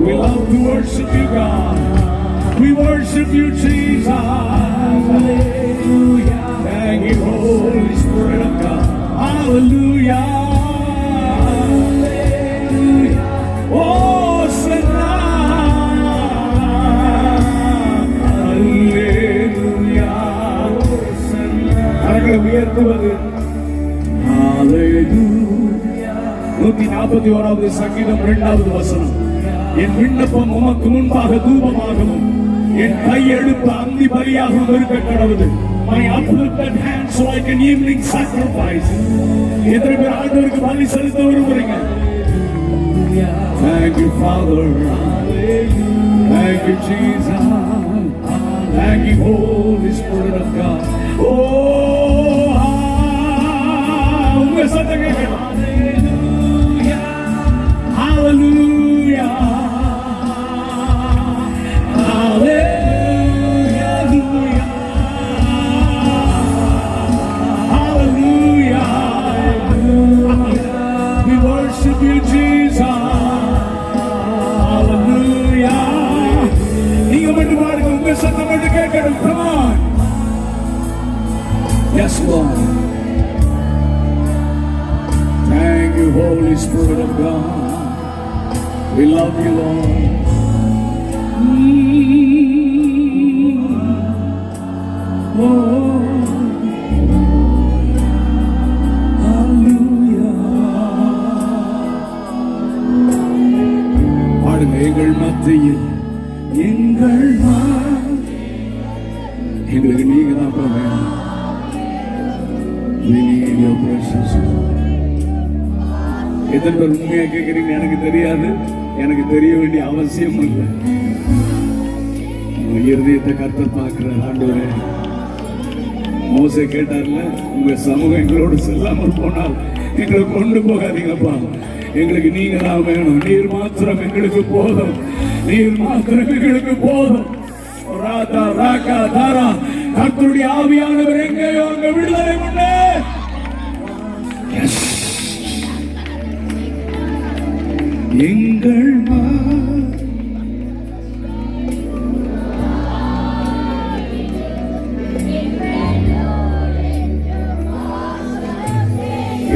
We love to worship you, God. We worship you, Jesus. Hallelujah. Thank you, Holy Spirit of God. Hallelujah. Hallelujah. Oh, Sana. Hallelujah. கரங்களை உயர்த்துவது. Hallelujah. 141வது சங்கீதம் 2வது வசனம். என் விண்ணப்பம் உமக்கு முன்பாக தூபமாகவும் என் கையெழுப்பு அந்தி பலியாகவும் இருக்க கடவுது. My uplifted hands like an evening sacrifice. எத்தனை பேர் ஆண்டவருக்கு பலி செலுத்த விரும்புறீங்க? Thank you, Father. Thank you, Jesus. Thank you, Holy Spirit of God. Oh, உங்க சத்தம் கேட்கணும். Hallelujah. Come on. Yes, Lord. Thank you, Holy Spirit of God. We love you, Lord. Oh, hallelujah. பாடுங்க, எங்கள் மத்தியில் எங்களுக்கு நீங்க தான் வேணும். எத்தனை பேர் உண்மையா கேட்கறீங்க? எனக்கு தெரியாது, எனக்கு தெரிய வேண்டிய அவசியம் இல்லை. இருதயத்தை கர்த்தர் பார்க்கிறார். ஆண்டவரே, மோசே கேட்டார்ல, உங்க சமூகம் எங்களோடு செல்லாமல் போனால் எங்களை கொண்டு போகாதீங்கப்பா, எங்களுக்கு நீங்க தான் வேணும். நீர் மாத்திரம் எங்களுக்கு போதும், நீர் மாத்திரம் எங்களுக்கு போதும். கர்த்தருடைய ஆவியானவர் எங்கேயோ அங்க விடுதலை உண்டு. எங்கள்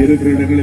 இருக்கிற இடங்களில்